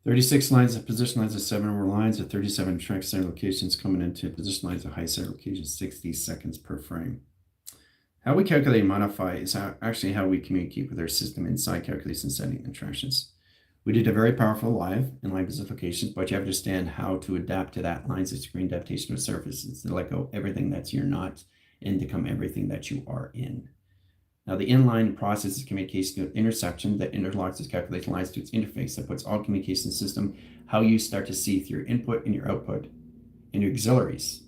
36 lines of position lines of 7 were lines of 37 track center locations coming into position lines of high center locations, 60 seconds per frame. How we calculate and modify is actually how we communicate with our system inside calculation, setting, interactions. We did a very powerful live and line position locations, but you have to understand how to adapt to that lines of screen adaptation of surfaces to let go everything that's you're not and become everything that you are in. Now, the inline process is communication to intersection that interlocks its calculation lines to its interface that puts all communication system how you start to see through your input and your output and your auxiliaries.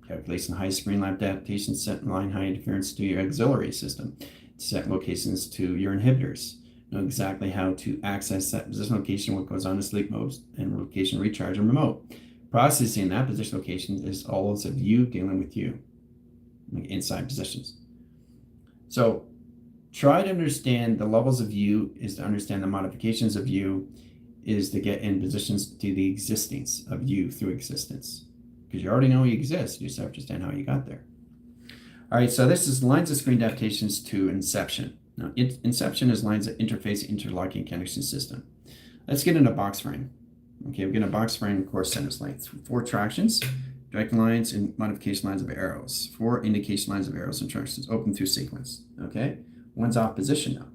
Calculation high screen line adaptation set line high interference to your auxiliary system. Set locations to your inhibitors. Know exactly how to access that position location, what goes on in sleep modes, and location recharge and remote. Processing that position location is all of you dealing with you, like inside positions. So try to understand the levels of you is to understand the modifications of you is to get in positions to the existence of you through existence. Because you already know you exist. You just have to understand how you got there. All right, so this is lines of screen adaptations to inception. Now, inception is lines of interface interlocking connection system. Let's get into box frame. Okay, we get a box frame course sentence length. 4 tractions, direct lines, and modification lines of arrows. 4 indication lines of arrows and tractions open through sequence. Okay, one's off position now.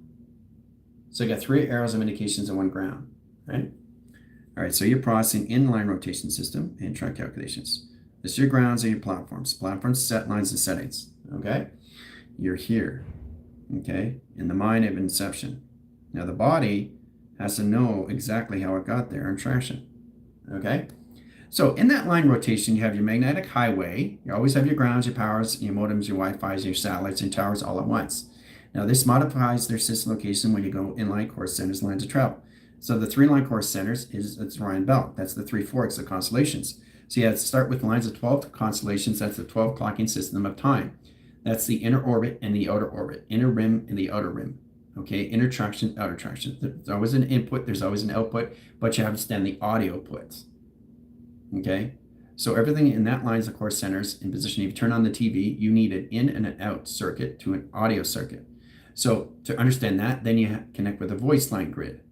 So you got 3 arrows of indications and 1 ground, right? All right, so you're processing inline rotation system and track calculations. This is your grounds and your platforms. Platforms, set lines, and settings, okay? You're here, okay, in the mind of inception. Now the body has to know exactly how it got there in traction, okay? So in that line rotation, you have your magnetic highway. You always have your grounds, your powers, your modems, your Wi-Fi's, your satellites, and towers all at once. Now this modifies their system location when you go inline course centers, lines of travel. So the 3 line course centers it's Orion Belt. That's the 3 forks of constellations. So you have to start with lines of 12 constellations. That's the 12 clocking system of time. That's the inner orbit and the outer orbit, inner rim and the outer rim. Okay, inner traction, outer traction. There's always an input, there's always an output, but you have to understand the audio puts. Okay, so everything in that lines of course centers in position. If you turn on the TV, you need an in and an out circuit to an audio circuit. So to understand that, then you connect with a voice line grid.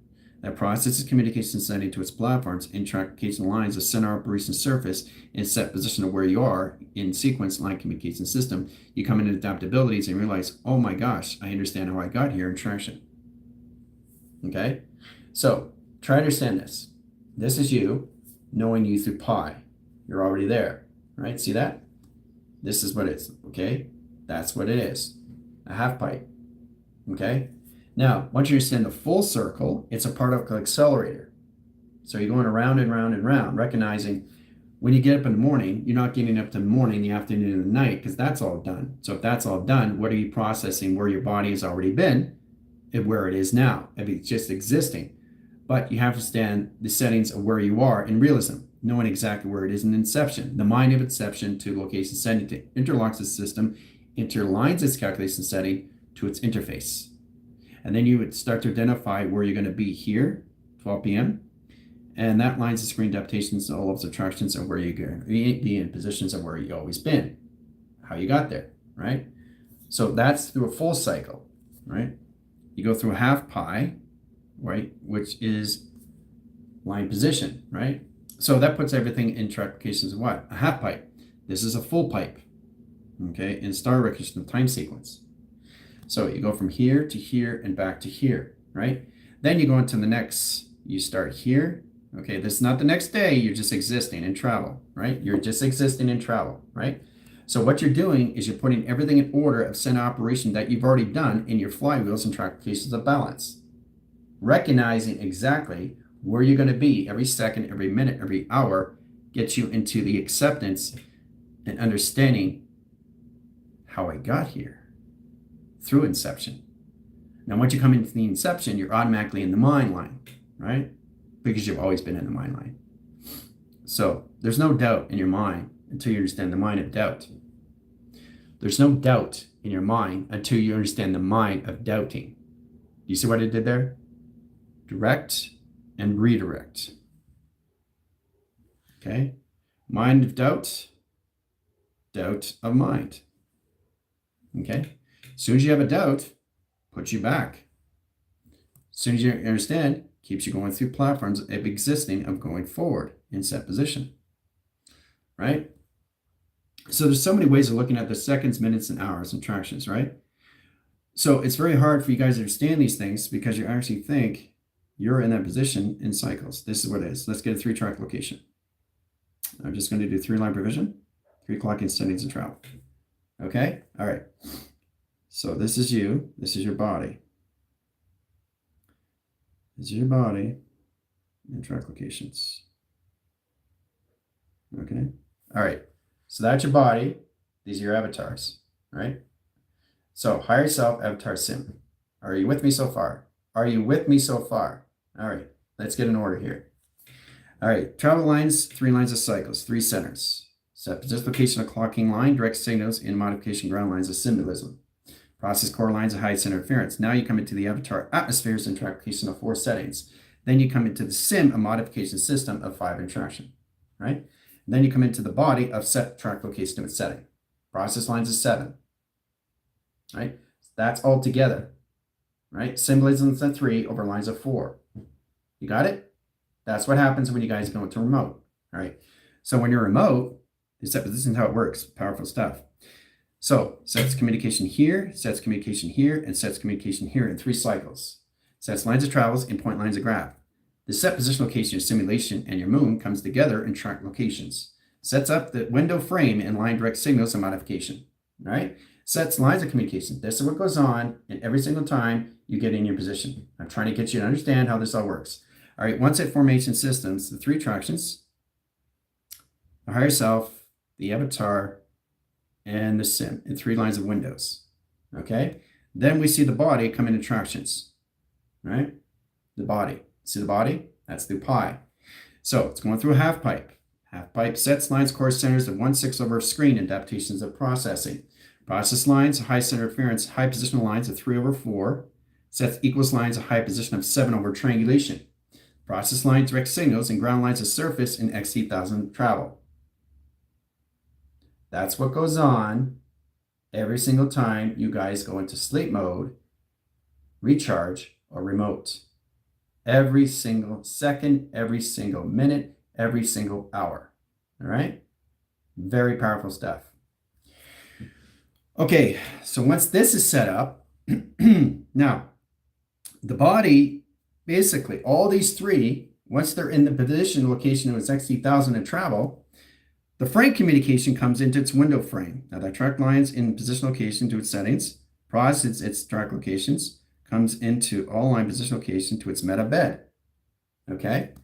That processes communication sending to its platforms and tracking lines of center operation surface and set position of where you are in sequence line communication system. You come into adaptabilities and realize, oh my gosh, I understand how I got here in traction. Okay, so try to understand this. This is you knowing you through pi. You're already there, right? See that? This is what it is, okay? That's what it is, a half pipe, okay? Now, once you understand the full circle, it's a part of the accelerator. So you're going around and round and round, recognizing when you get up in the morning, you're not getting up to the morning, the afternoon, and the night, because that's all done. So if that's all done, what are you processing where your body has already been and where it is now? If it's just existing. But you have to understand the settings of where you are in realism, knowing exactly where it is in inception. The mind of inception to location setting to interlocks the system, interlines its calculation setting to its interface. And then you would start to identify where you're going to be here, 12 p.m. And that lines the screen adaptations, all of the attractions of where you're going to be in positions of where you've always been, how you got there, right? So that's through a full cycle, right? You go through a half pi, right, which is line position, right? So that puts everything in applications of what? A half pipe. This is a full pipe, okay, in star recognition time sequence. So you go from here to here and back to here, right? Then you go into the next, you start here. Okay, this is not the next day, you're just existing in travel, right? You're just existing in travel, right? So what you're doing is you're putting everything in order of center operation that you've already done in your flywheels and track cases of balance. Recognizing exactly where you're going to be every second, every minute, every hour gets you into the acceptance and understanding how I got here. Through inception. Now, once you come into the inception, you're automatically in the mind line, right? Because you've always been in the mind line. So there's no doubt in your mind until you understand the mind of doubt. There's no doubt in your mind until you understand the mind of doubting. You see what I did there? Direct and redirect. Okay? Mind of doubt, doubt of mind. Okay? As soon as you have a doubt, puts you back. As soon as you understand, keeps you going through platforms of existing, of going forward in set position. Right? So there's so many ways of looking at the seconds, minutes, and hours and tractions, right? So it's very hard for you guys to understand these things because you actually think you're in that position in cycles. This is what it is. Let's get a 3-track location. I'm just going to do 3-line provision, 3 clocking settings and travel. Okay? All right. So this is you. This is your body. This is your body and track locations. Okay? All right. So that's your body. These are your avatars, right? So higher self, avatar, sim. Are you with me so far? Are you with me so far? All right, let's get an order here. All right, travel lines, 3 lines of cycles, 3 centers. Set position location of clocking line, direct signals, in modification ground lines of symbolism. Process core lines of high center interference. Now you come into the avatar atmospheres and track location of 4 settings. Then you come into the sim, a modification system of 5 interaction, right? And then you come into the body of set track location of its setting. Process lines is 7, right? That's all together, right? Symbolism is 3 over lines of 4. You got it? That's what happens when you guys go into remote, all right? So when you're remote, this is how it works. Powerful stuff. So sets communication here, sets communication here, and sets communication here in 3 cycles. Sets lines of travels and point lines of graph. The set position location of simulation and your moon comes together in track locations. Sets up the window frame and line direct signals and modification, right? Sets lines of communication. This is what goes on in every single time you get in your position. I'm trying to get you to understand how this all works. All right, one set formation systems, the 3 attractions, the higher self, the avatar, and the sim in 3 lines of windows. Okay? Then we see the body come in attractions, right? The body. See the body? That's through pi. So it's going through a half pipe. Half pipe sets lines, core centers of 1/6 over screen, adaptations of processing. Process lines, high center interference, high positional lines of 3 over 4. Sets equals lines of high position of 7 over triangulation. Process lines, direct signals, and ground lines of surface in XT1000 travel. That's what goes on every single time you guys go into sleep mode, recharge, or remote. Every single second, every single minute, every single hour. All right? Very powerful stuff. Okay, so once this is set up, now the body, basically all these 3, once they're in the position location of its XT1000 and travel, the frame communication comes into its window frame. Now that track lines in position location to its settings, processes its track locations, comes into all line position location to its meta bed. Okay?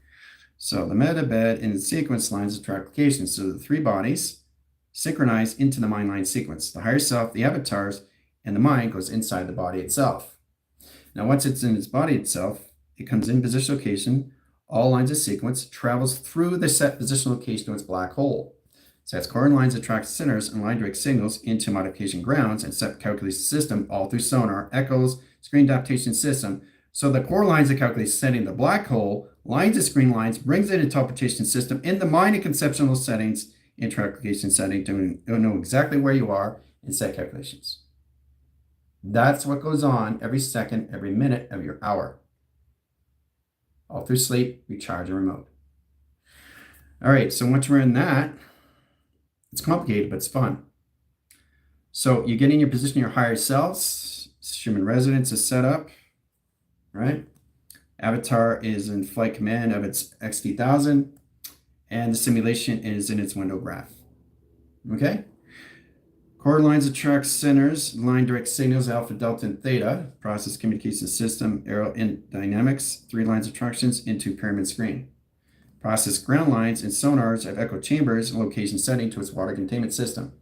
So the meta bed in the sequence lines of track locations. So the 3 bodies synchronize into the mind line sequence. The higher self, the avatars, and the mind goes inside the body itself. Now once it's in its body itself, it comes in position location, all lines of sequence, travels through the set position location to its black hole. Sets core lines, attracts centers, and line direct signals into modification grounds and set calculation system all through sonar, echoes, screen adaptation system. So the core lines of calculation setting the black hole, lines of screen lines, brings it interpretation system in the mind and conceptual settings in track location setting to know exactly where you are and set calculations. That's what goes on every second, every minute of your hour. All through sleep, recharge, and remote. All right, so once we're in that, it's complicated, but it's fun. So you get in your position, your higher selves, human residence is set up, right? Avatar is in flight command of its XT1000, and the simulation is in its window graph. Okay? Core lines attract centers, line direct signals, alpha, delta, and theta, process communication system, aero and dynamics, 3 lines of attractions into pyramid screen. Process ground lines and sonars of echo chambers and location setting to its water containment system.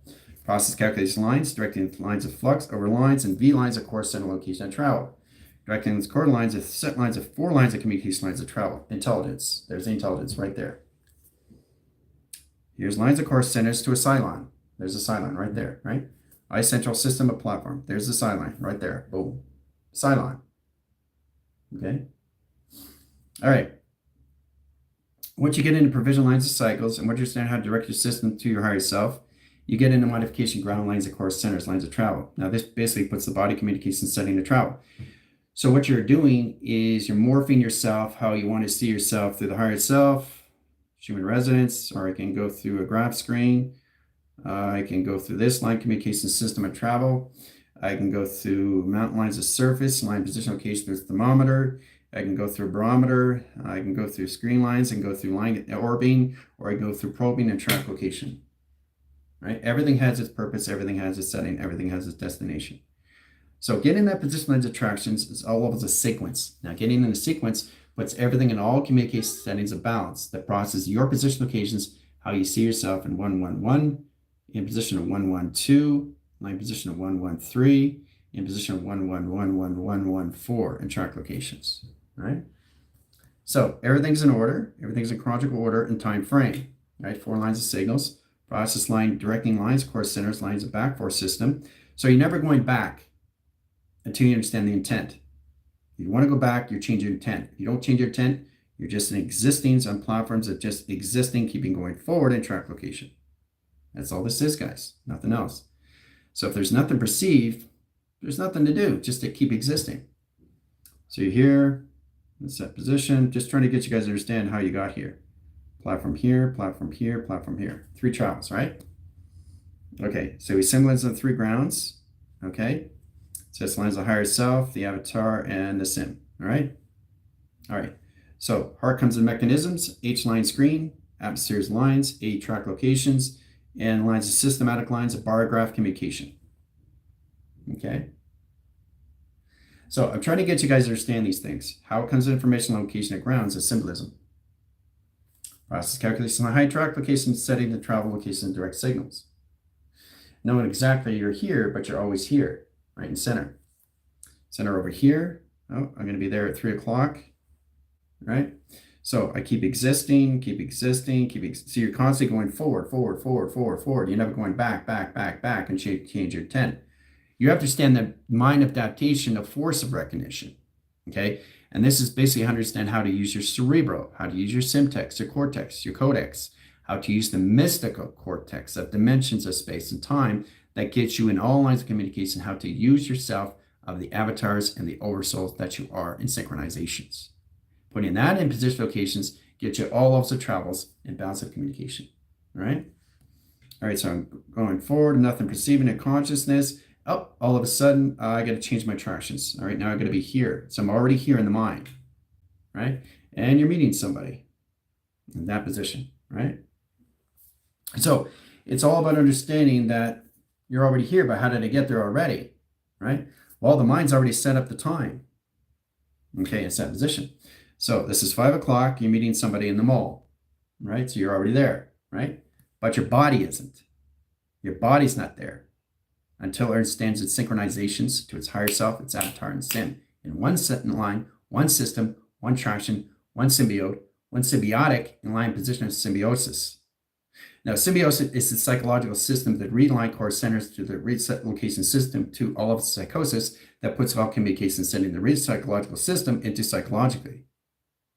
Process calculation lines, directing lines of flux over lines and V lines of core center location of travel. Directing its core lines of set lines of 4 lines of communication lines of travel. Intelligence. There's the intelligence right there. Here's lines of core centers to a Cylon. There's a Cylon right there, right? central system of platform. There's the sideline right there. Boom. Sideline. Okay. All right. Once you get into provision lines of cycles and once you understand how to direct your system to your higher self, you get into modification ground lines of course centers, lines of travel. Now this basically puts the body communication setting to travel. So what you're doing is you're morphing yourself how you want to see yourself through the higher self, human residence, or I can go through a graph screen. I can go through this line communication system of travel. I can go through mountain lines of surface, line position location through thermometer. I can go through barometer. I can go through screen lines and go through line orbiting, or I go through probing and track location. Right? Everything has its purpose. Everything has its setting. Everything has its destination. So getting that position lines attractions is all of a sequence. Now getting in a sequence puts everything in all communication settings of balance that processes your position locations, how you see yourself in 111, in position of 112, line position of 113, in position of 111, and track locations, right? So everything's in order, everything's in chronological order and time frame, right? 4 lines of signals, process line, directing lines, course centers, lines of back force system. So you're never going back until you understand the intent. If you want to go back, you're changing your intent. If you don't change your intent, you're just in existing on platforms that just existing, keeping going forward in track location. That's all this is, guys. Nothing else. So if there's nothing perceived, there's nothing to do, just to keep existing. So you're here, in set position, just trying to get you guys to understand how you got here. Platform here, platform here, platform here. 3 travels, right? Okay, so we symbolize the 3 grounds, okay? So this lines the higher self, the avatar, and the sim, all right? All right, so heart comes in mechanisms, H line screen, atmospheres lines, A track locations, and lines of systematic lines of bar graph communication, okay? So I'm trying to get you guys to understand these things. How comes in information location at grounds is symbolism. Process calculation on the high track location, setting the travel location and direct signals. Knowing exactly you're here, but you're always here. Right in center. Center over here. Oh, I'm going to be there at 3 o'clock. Right? So I keep existing, so you're constantly going forward. You're never going back, and change your intent. You have to understand the mind adaptation of force of recognition. Okay? And this is basically understand how to use your cerebral, how to use your syntax, your cortex, your codex, how to use the mystical cortex of dimensions of space and time that gets you in all lines of communication, how to use yourself of the avatars and the oversouls that you are in synchronizations. Putting that in position locations gets you all levels of travels and balance of communication, all right? All right, so I'm going forward, nothing perceiving in consciousness. Oh, all of a sudden, I got to change my attractions. All right, now I got to be here. So I'm already here in the mind, right? And you're meeting somebody in that position, right? So it's all about understanding that you're already here, but how did I get there already, right? Well, the mind's already set up the time, okay, it's that position. So this is 5 o'clock, you're meeting somebody in the mall, right? So you're already there, right? But your body isn't. Your body's not there until it understands its synchronizations to its higher self, its avatar, and sim. In one set in line, one system, one traction, one symbiotic in line position of symbiosis. Now, symbiosis is the psychological system that realign core centers to the reset location system to all of psychosis that puts all communication setting the psychological system into psychologically.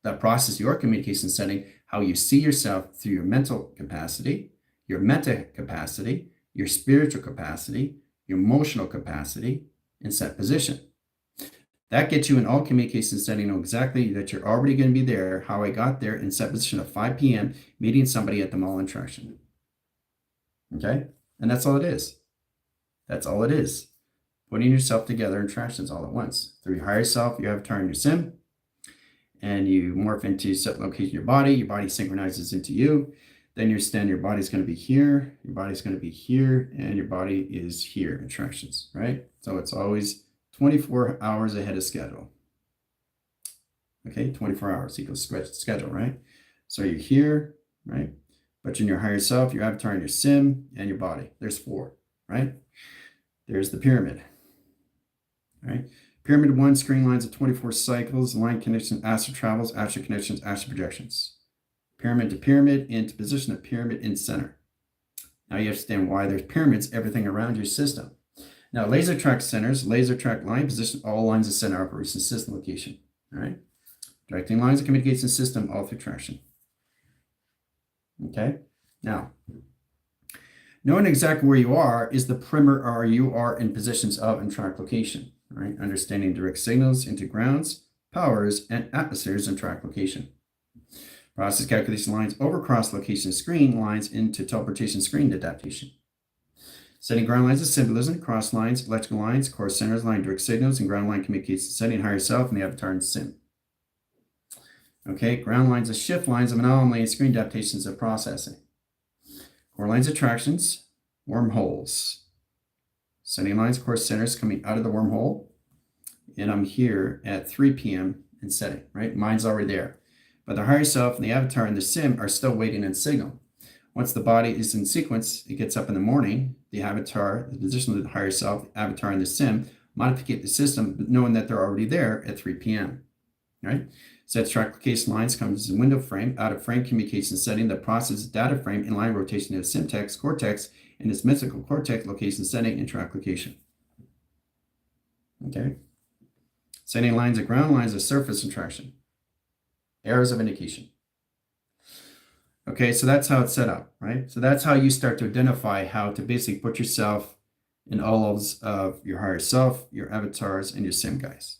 That process your communication setting, how you see yourself through your mental capacity, your meta capacity, your spiritual capacity, your emotional capacity, and set position. That gets you in all communication setting, know exactly that you're already going to be there, how I got there in set position of 5 p.m., meeting somebody at the mall in traction. Okay? And that's all it is. That's all it is. Putting yourself together in tractions all at once. Through your higher self, your avatar and your sim, and you morph into set location your body synchronizes into you. Then you stand, your body's going to be here, your body's going to be here, and your body is here in tractions, right? So it's always 24 hours ahead of schedule. Okay, 24 hours equals schedule, right? So you're here, right? But in your higher self, your avatar and your sim, and your body. There's 4, right? There's the pyramid, right? Pyramid 1, screen lines of 24 cycles, line connection, astral travels, astral connections, astral projections. Pyramid to pyramid, into position of pyramid in center. Now you understand why there's pyramids, everything around your system. Now, laser track centers, laser track line position, all lines of center operation system location. All right. Directing lines of communication system all through traction. Okay. Now, knowing exactly where you are is the primer or you are in positions of and track location. All right. Understanding direct signals into grounds, powers, and atmospheres and track location. Process calculation lines over cross location screen lines into teleportation screen adaptation. Setting ground lines of symbolism, cross lines, electrical lines, core centers, line direct signals, and ground line communication setting higher self and the avatar and sim. Okay, ground lines of shift lines of anomaly and screen adaptations of processing. Core lines attractions, wormholes. Setting lines, core centers coming out of the wormhole. And I'm here at 3 p.m. in setting, right? Mine's already there. But the higher self and the avatar and the sim are still waiting in signal. Once the body is in sequence, it gets up in the morning, the avatar, the position of the higher self, the avatar, and the sim modify the system, knowing that they're already there at 3 p.m. Right? Sets track location lines comes in window frame, out of frame communication setting that processes data frame in line rotation of syntax, cortex, and its mystical cortex location setting and track location. Okay. Setting lines of ground lines of surface and traction. Errors of indication. Okay, so that's how it's set up, right? So that's how you start to identify how to basically put yourself in all of your higher self, your avatars, and your sim guys,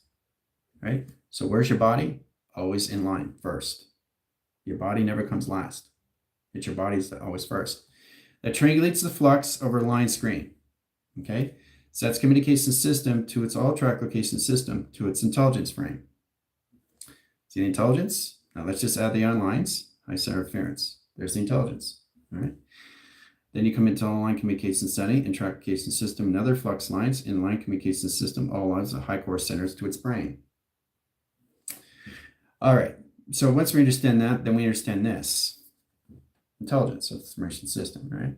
right? So where's your body? Always in line first. Your body never comes last. It's your body's always first. That triangulates the flux over line screen, okay? Sets communication system to its all track location system to its intelligence frame. See the intelligence? Now let's just add the on lines. High center interference. There's the intelligence. All right. Then you come into all line communication setting and track communication system and other flux lines in line communication system, all lines of high core centers to its brain. All right. So once we understand that, then we understand this. Intelligence of the information system, right?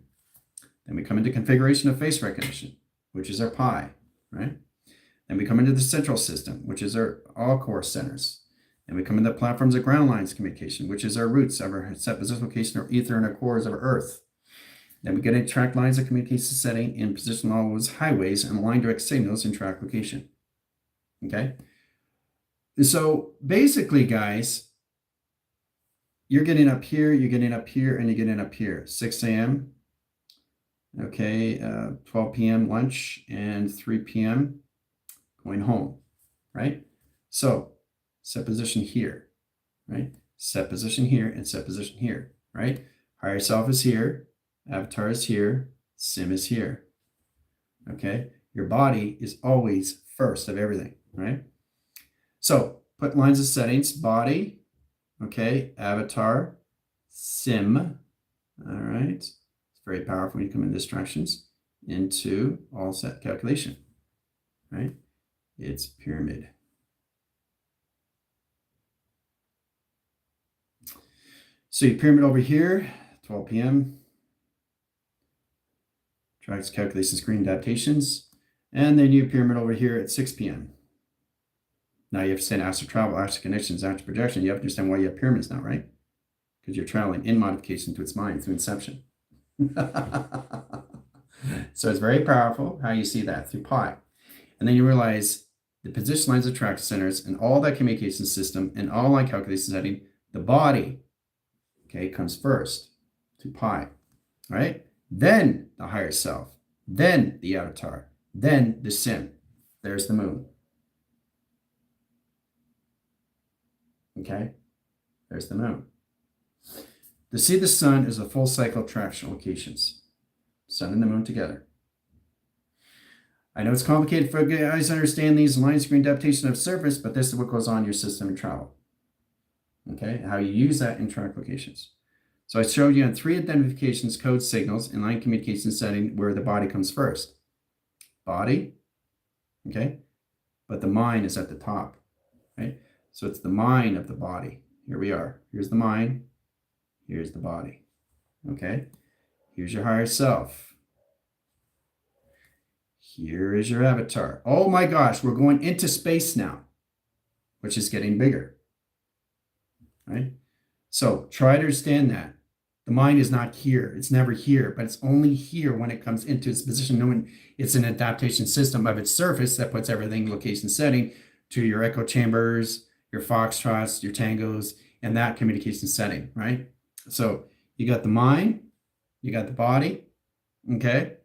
Then we come into configuration of face recognition, which is our pi, right? Then we come into the central system, which is our all core centers. And we come into platforms of ground lines communication, which is our roots of our set position location or ether and our cores of our earth. Then we get into track lines of communication setting in position all those highways and line direct signals in track location. Okay. So basically, guys, you're getting up here, you're getting up here, and you're getting up here. 6 a.m. Okay, 12 p.m. lunch and 3 p.m. going home, right? So set position here, right? Set position here and set position here, right? Higher self is here, avatar is here, sim is here, okay? Your body is always first of everything, right? So put lines of settings, body, okay, avatar, sim, all right? It's very powerful when you come in distractions into all set calculation, right? It's pyramid. So you pyramid over here, 12 p.m. Tracks calculation screen adaptations. And then you pyramid over here at 6 p.m. Now you have to understand astral travel, astral connections, astral projection. You have to understand why you have pyramids now, right? Because you're traveling in modification to its mind through inception. So it's very powerful how you see that through pi. And then you realize the position lines of track centers and all that communication system and all line calculation setting, the body, okay, comes first to pi, right? Then the higher self, then the avatar, then the sim. There's the moon. Okay, there's the moon. To see the sun is a full cycle traction locations. Sun and the moon together. I know it's complicated for you guys to understand these line screen adaptation of surface, but this is what goes on in your system and travel. Okay, how you use that in track locations. So I showed you on 3 identifications, code signals, and line communication setting where the body comes first. Body, okay, but the mind is at the top, right? So it's the mind of the body. Here we are. Here's the mind. Here's the body, okay? Here's your higher self. Here is your avatar. Oh my gosh, we're going into space now, which is getting bigger, right? So try to understand that. The mind is not here. It's never here, but it's only here when it comes into its position, knowing it's an adaptation system of its surface that puts everything location setting to your echo chambers, your foxtrots, your tangos, and that communication setting, right? So you got the mind, you got the body, okay?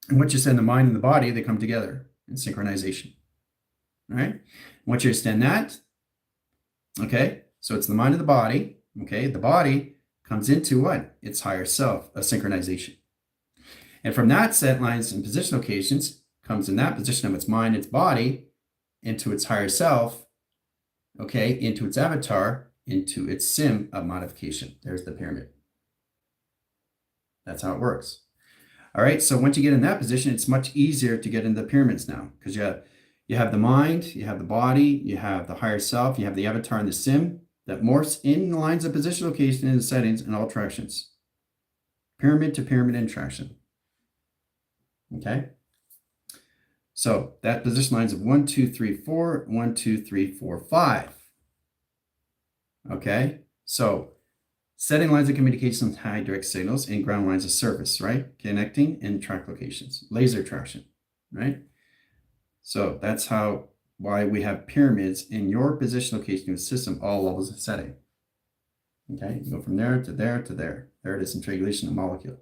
And once you send the mind and the body, they come together in synchronization, right? Once you understand that, okay, so it's the mind and the body, okay? The body comes into what? Its higher self, a synchronization. And from that set lines and position locations comes in that position of its mind, its body, into its higher self, okay, into its avatar, into its sim of modification. There's the pyramid. That's how it works. All right, so once you get in that position, it's much easier to get into the pyramids now because you have the mind, you have the body, you have the higher self, you have the avatar and the sim that morphs in the lines of position, location, and the settings in all directions. Pyramid to pyramid interaction. Okay? So that position lines of 1, 2, 3, 4, 1, 2, 3, 4, 5. Okay? So setting lines of communication with high direct signals and ground lines of service, right? Connecting and track locations. Laser traction, right? So that's why we have pyramids in your position location of the system, all levels of setting. Okay, you go from there to there to there. There it is in triangulation of molecule.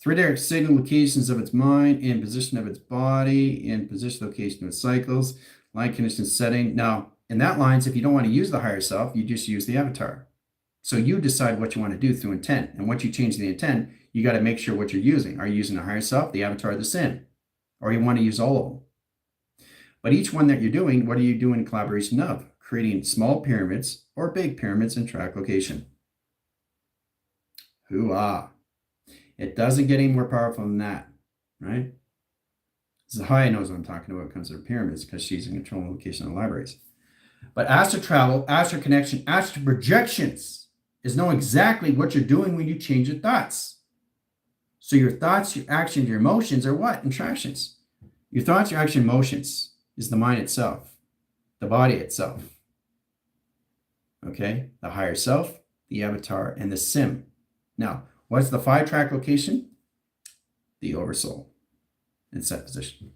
3 direct signal locations of its mind in position of its body, in position location of its cycles, line condition setting. Now, in that lines, if you don't want to use the higher self, you just use the avatar. So you decide what you want to do through intent. And once you change the intent, you got to make sure what you're using. Are you using the higher self, the avatar, the sim? Or you want to use all of them? But each one that you're doing, what are you doing in collaboration of? Creating small pyramids or big pyramids in track location. Hoo-ah. It doesn't get any more powerful than that, right? Zahaya knows what I'm talking about when it comes to pyramids because she's in control of location of libraries. But astral travel, astral connection, astral projections is know exactly what you're doing when you change your thoughts. So your thoughts, your actions, your emotions are what? Interactions. Your thoughts, your action, emotions is the mind itself, the body itself. Okay? The higher self, the avatar, and the sim. Now, what's the 5-track location? The oversoul in set position.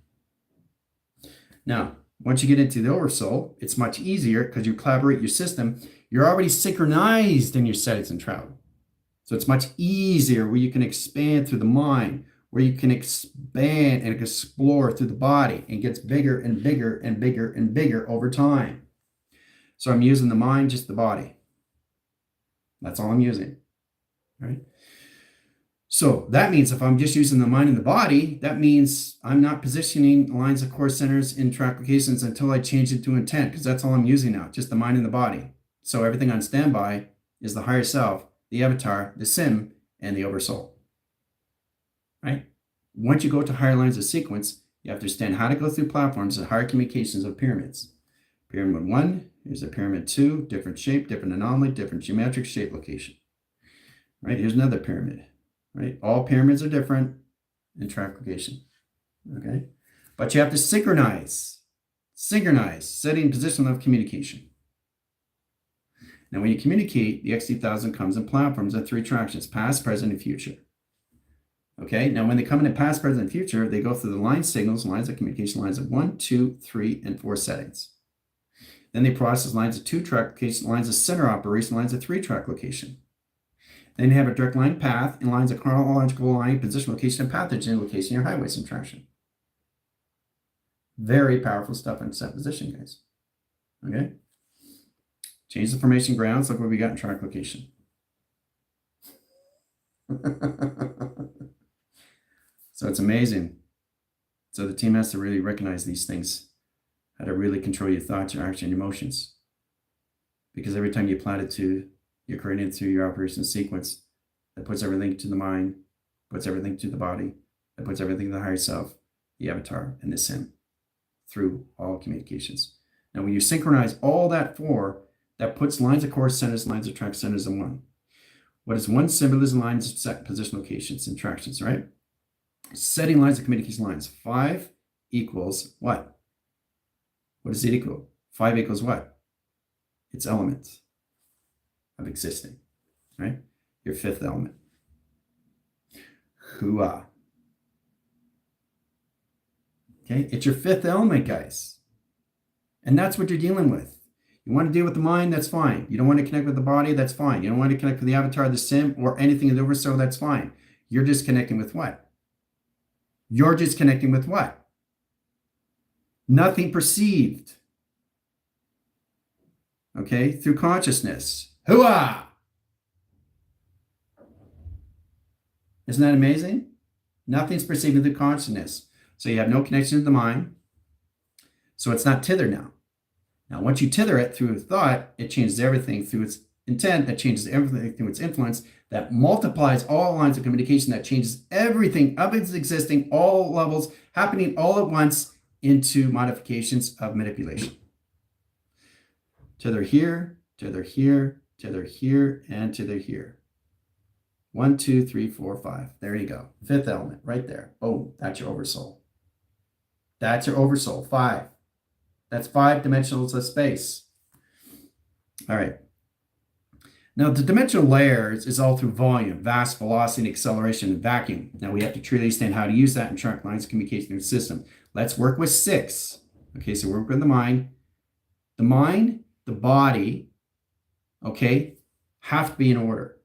Now, once you get into the oversoul, it's much easier because you collaborate your system. You're already synchronized in your settings and travel. So it's much easier where you can expand through the mind, where you can expand and explore through the body and gets bigger and bigger and bigger and bigger over time. So I'm using the mind, just the body. That's all I'm using, right? So that means if I'm just using the mind and the body, that means I'm not positioning lines of core centers in track locations until I change it to intent, because that's all I'm using now, just the mind and the body. So everything on standby is the higher self, the avatar, the sim, and the oversoul, right? Once you go to higher lines of sequence, you have to understand how to go through platforms and higher communications of pyramids. Pyramid 1, here's a pyramid 2, different shape, different anomaly, different geometric shape location, right? Here's another pyramid. Right? All pyramids are different in track location. Okay? But you have to synchronize, setting position of communication. Now, when you communicate, the XT1000 comes in platforms of 3 tractions, past, present, and future. Okay? Now, when they come into past, present, and future, they go through the line signals, lines of communication, lines of 1, 2, 3, and 4 settings. Then they process lines of 2-track location, lines of center operation, lines of 3-track location. Then you have a direct line path and lines of chronological line, position, location, and pathogen location, your highway subtraction. Very powerful stuff in set position, guys. Okay? Change the formation grounds. Look what we got in track location. So it's amazing. So the team has to really recognize these things, how to really control your thoughts, your action, your emotions. Because every time you platitude, you're creating it through your operation sequence that puts everything to the mind, puts everything to the body, that puts everything to the higher self, the avatar, and the sim through all communications. Now, when you synchronize all that that puts lines of core centers, lines of track centers in one. What is one symbolism? Lines of set position locations, interactions, right? Setting lines of communication lines. 5 equals what? What does it equal? 5 equals what? Its elements of existing, right? your fifth element. Hua. Okay, it's your fifth element, guys. And that's what you're dealing with. You want to deal with the mind, that's fine. You don't want to connect with the body, that's fine. You don't want to connect with the avatar, the sim, or anything in the oversoul, that's fine. You're just connecting with what? You're just connecting with what? Nothing perceived. Okay, through consciousness. Hua! Isn't that amazing? Nothing's perceived through consciousness. So you have no connection to the mind. So it's not tither now. Now, once you tither it through thought, it changes everything through its intent, that changes everything through its influence, that multiplies all lines of communication, that changes everything of its existing, all levels, happening all at once into modifications of manipulation. Tether here, tether here, tether here, and tether here. 1, 2, 3, 4, 5. There you go. Fifth element right there. Boom. That's your oversoul. That's your oversoul. 5. That's 5 dimensionals of space. All right. Now, the dimensional layers is all through volume, vast velocity, acceleration, and vacuum. Now, we have to truly understand how to use that and track lines of communication in the system. Let's work with 6. Okay, so work with the mind. The mind, the body, okay, have to be in order.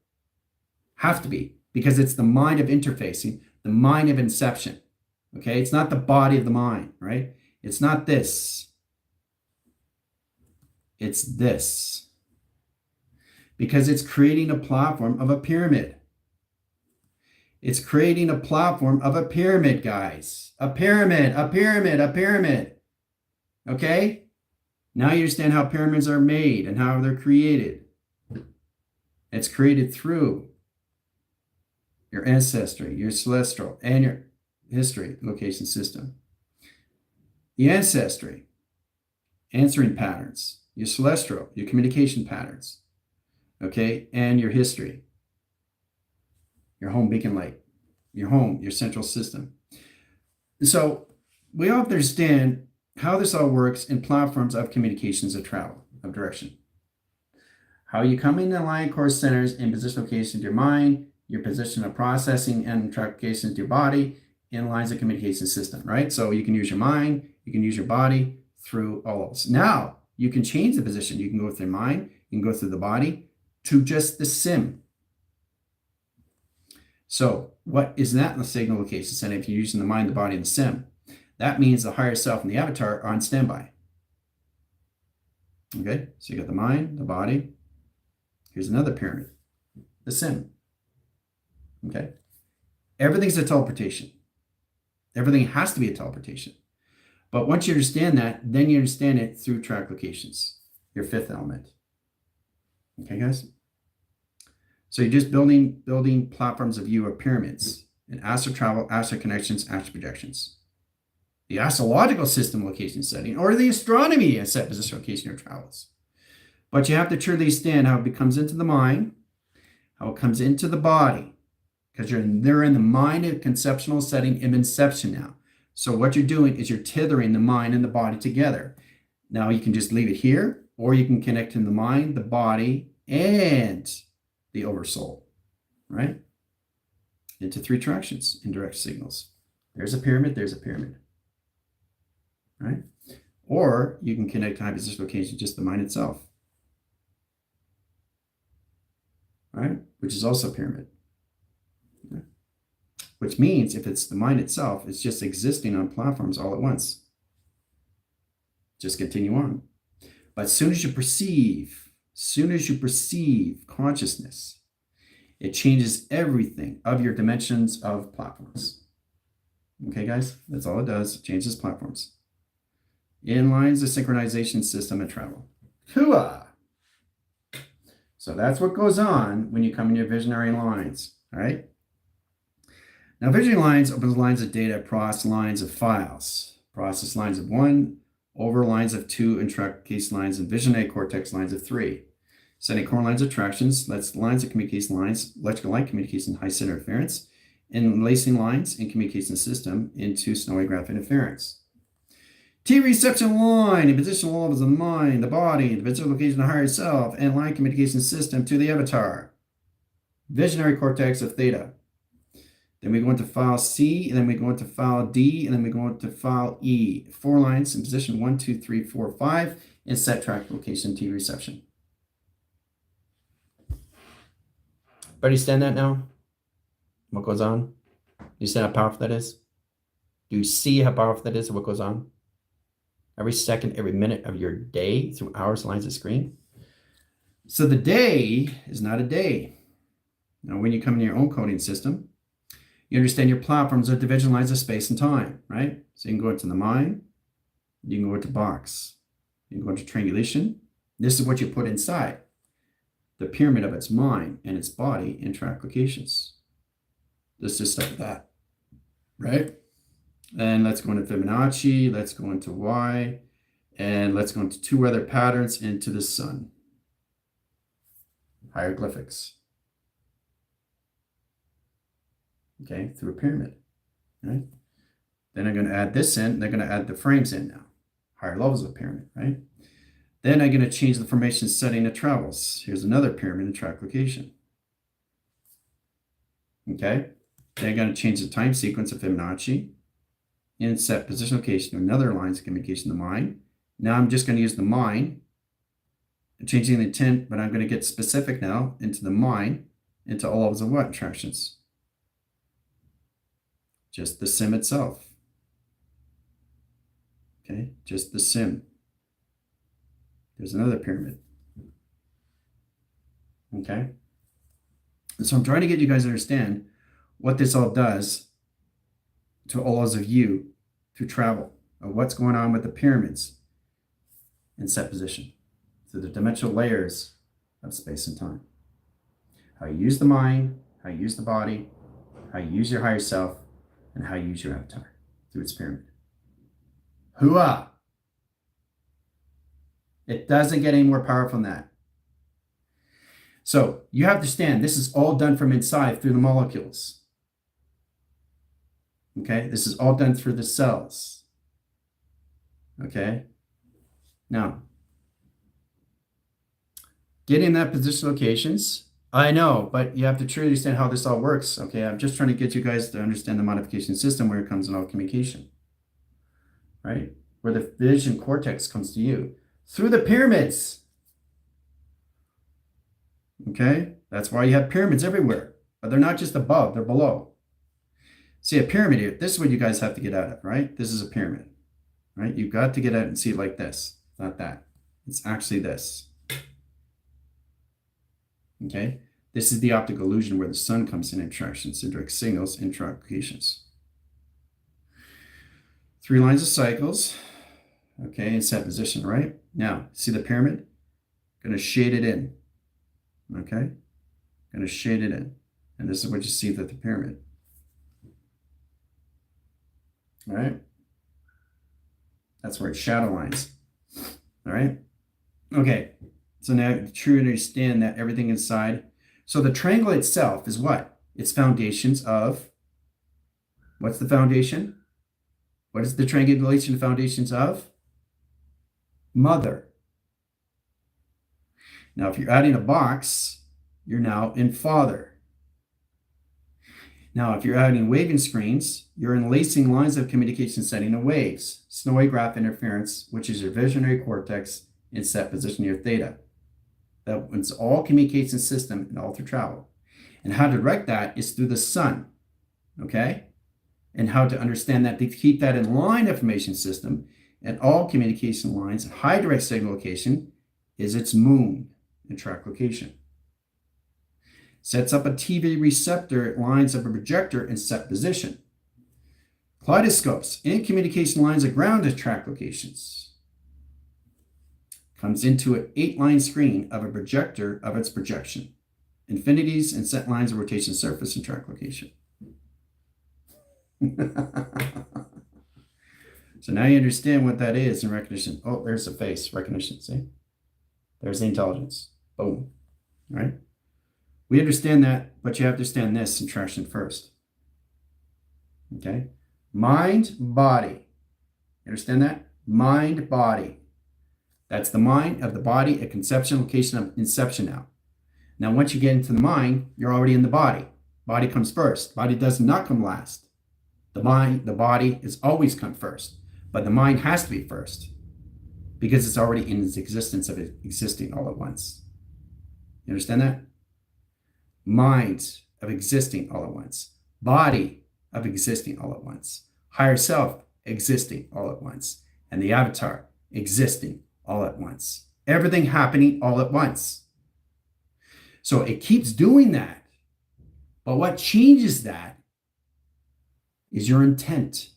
Have to be, because it's the mind of interfacing, the mind of inception. Okay, it's not the body of the mind, right? It's not this. It's this. Because it's creating a platform of a pyramid. It's creating a platform of a pyramid, guys. A pyramid, a pyramid, a pyramid. Okay? Now you understand how pyramids are made and how they're created. It's created through your ancestry, your celestial, and your history location system. The ancestry, answering patterns, your celestial, your communication patterns, okay, and your history, your home beacon light, your home, your central system. So we all understand how this all works in platforms of communications of travel, of direction. How you come in the line course centers and position location to your mind, your position of processing and location to your body in lines of communication system, right? So you can use your mind, you can use your body through all of this. Now you can change the position. You can go through your mind, you can go through the body to just the sim. So what is that in the signal location center if you're using the mind, the body, and the sim? That means the higher self and the avatar are on standby. Okay, so you got the mind, the body. Here's another pyramid, the sim. Okay, everything's a teleportation. Everything has to be a teleportation. But once you understand that, then you understand it through track locations, your fifth element. Okay, guys? So you're just building platforms of view of pyramids and astral travel, astral connections, astral projections. The astrological system location setting, or the astronomy and set position location or travels. But you have to truly understand how it comes into the mind, how it comes into the body, because they're in the mind of conceptual setting of inception now. So what you're doing is you're tethering the mind and the body together. Now you can just leave it here, or you can connect in the mind, the body, and the oversoul, right? Into 3 directions, indirect signals. There's a pyramid, there's a pyramid, right? Or you can connect to high position location, just the mind itself, right? Which is also a pyramid. Okay. Which means if it's the mind itself, it's just existing on platforms all at once. Just continue on. But as soon as you perceive consciousness, it changes everything of your dimensions of platforms. Okay, guys? That's all it does. It changes platforms. It aligns the synchronization system of travel. Hua! So that's what goes on when you come in your visionary lines, all right? Now, visionary lines opens lines of data across lines of files, process lines of 1, over lines of 2, and track case lines of visionary cortex lines of 3. Setting core lines of attractions, lets lines of communication lines, electrical light communication, high center interference, and lacing lines in communication system into snowy graph interference. T reception line and positional levels of the mind, the body, the physical location of the higher self, and line communication system to the avatar. visionary cortex of theta. Then we go into file C, and then we go into file D, and then we go into file E. 4 lines in position 1, 2, 3, 4, 5, and set track location T reception. Everybody understand that now? What goes on? Do you see how powerful that is? Do you see how powerful that is and what goes on? Every second, every minute of your day through hours, lines of screen. So the day is not a day. Now, when you come into your own coding system, you understand your platforms are division lines of space and time, right? So you can go into the mind, you can go into box, you can go into triangulation. This is what you put inside the pyramid of its mind and its body in track locations. Let's just start with that, right? And let's go into Fibonacci, let's go into Y, and let's go into 2 weather patterns into the sun. Hieroglyphics. Okay, through a pyramid, right? Then I'm going to add this in, they're going to add the frames in now. Higher levels of pyramid, right? Then I'm going to change the formation setting of travels. Here's another pyramid and track location. Okay, then I'm going to change the time sequence of Fibonacci and set position location to another lines of communication in the mind. Now I'm just going to use the mind, changing the intent, but I'm going to get specific now into the mind, into all levels of what interactions? Just the sim itself. Okay, just the sim. There's another pyramid. Okay, and so I'm trying to get you guys to understand what this all does to all those of you through travel, of what's going on with the pyramids in set position, through the dimensional layers of space and time. How you use the mind, how you use the body, how you use your higher self, and how you use your avatar through its pyramid. Hooah! It doesn't get any more powerful than that. So you have to understand, this is all done from inside through the molecules. Okay, this is all done through the cells. Okay, now, getting that position locations, I know, but you have to truly understand how this all works. Okay, I'm just trying to get you guys to understand the modification system where it comes in all communication, right? Where the vision cortex comes to you through the pyramids. Okay, that's why you have pyramids everywhere, but they're not just above, they're below. See, a pyramid here, this is what you guys have to get out of, right? This is a pyramid, right? You've got to get out and see it like this, not that. It's actually this. Okay, this is the optical illusion where the sun comes in interactions, indirect signals, intra-locations. 3 lines of cycles, okay, in set position, right? Now, see the pyramid? Going to shade it in, okay? Going to shade it in. And this is what you see with the pyramid. All right? That's where it's shadow lines. All right? Okay. So now you truly understand that everything inside. So the triangle itself is what? It's foundations of, what's the foundation? What is the triangulation foundations of? Mother. Now, if you're adding a box, you're now in father. Now, if you're adding waving screens, you're enlacing lines of communication setting of waves, snowy graph interference, which is your visionary cortex in set position your theta. That's all communication system and all through travel. And how to direct that is through the sun, okay? And how to understand that to keep that in line information system and all communication lines, high direct signal location is its moon and track location. Sets up a TV receptor at lines of a projector in set position. Kaleidoscopes and communication lines at ground at track locations. Comes into an 8-line screen of a projector of its projection. Infinities and set lines of rotation surface and track location. So now you understand what that is in recognition. Oh, there's the face recognition, see? There's the intelligence. Boom, right? We understand that, but you have to understand this in traction first. Okay? Mind, body. You understand that? Mind, body. That's the mind of the body at conception, location of inception now. Now, once you get into the mind, you're already in the body. Body comes first. Body does not come last. The body is always come first, but the mind has to be first because it's already in its existence of it existing all at once. You understand that? Mind of existing all at once. Body of existing all at once. Higher self existing all at once. And the avatar existing all at once. Everything happening all at once. So it keeps doing that. But what changes that is your intent,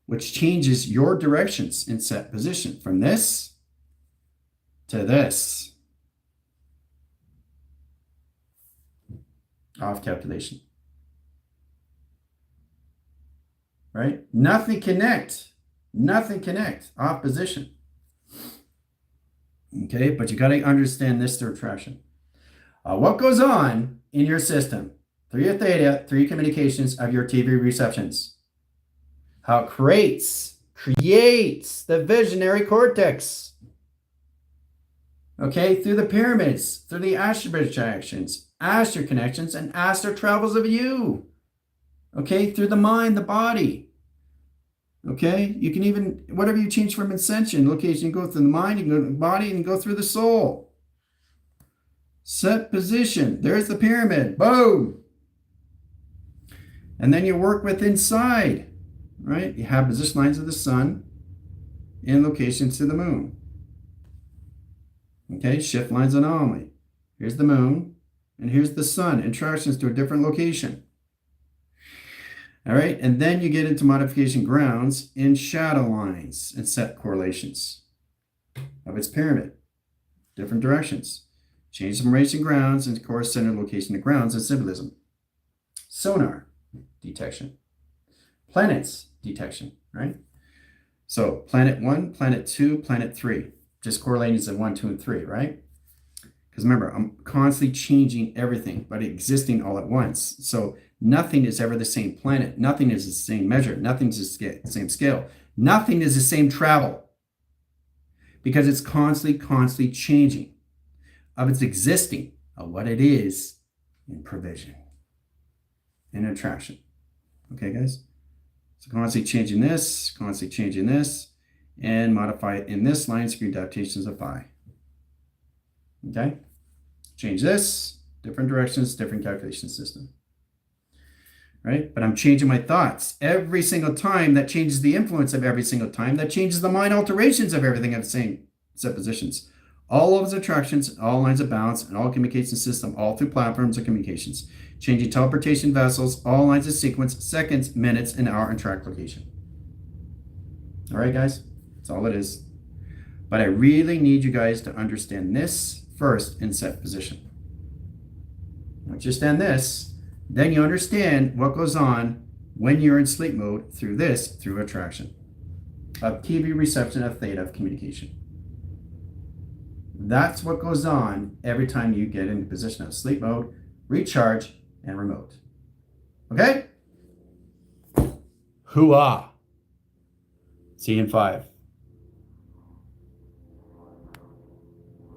which changes your directions in set position from this to this. Off calculation. Right? Nothing connect. Nothing connect. Off position. Okay, but you got to understand this through attraction. What goes on in your system through your theta, through your communications of your TV receptions? How it creates the visionary cortex. Okay, through the pyramids, through the astral projections, astral connections, and astral travels of you. Okay, through the mind, the body. Okay, you can even, whatever you change from ascension, location, you go through the mind, you go to the body, and go through the soul. Set position. There's the pyramid. Boom. And then you work with inside, right? You have position lines of the sun and locations to the moon. Okay, shift lines anomaly. Here's the moon, and here's the sun. Interactions to a different location. All right, and then you get into modification grounds in shadow lines and set correlations of its pyramid. Different directions. Change from racing grounds and course center location to grounds and symbolism. Sonar detection. Planets detection, right? So planet 1, planet 2, planet 3. Just correlating to 1, 2, and 3, right? Because remember, I'm constantly changing everything, but existing all at once. So nothing is ever the same planet. Nothing is the same measure. Nothing's the same scale. Nothing is the same travel. Because it's constantly changing of its existing, of what it is in provision, in attraction. Okay, guys? So constantly changing this, and modify it in this line screen adaptations of phi. Okay? Change this, different directions, different calculation system. Right? But I'm changing my thoughts. Every single time that changes the influence of every single time, that changes the mind alterations of everything at the same set positions. All of its attractions, all lines of balance, and all communication system, all through platforms of communications. Changing teleportation vessels, all lines of sequence, seconds, minutes, and hour, and track location. All right, guys? That's all it is. But I really need you guys to understand this first in set position. Once you understand this, then you understand what goes on when you're in sleep mode through attraction of TV reception of theta of communication. That's what goes on every time you get in position of sleep mode, recharge, and remote. Okay? Hoo-ah. See you in 5.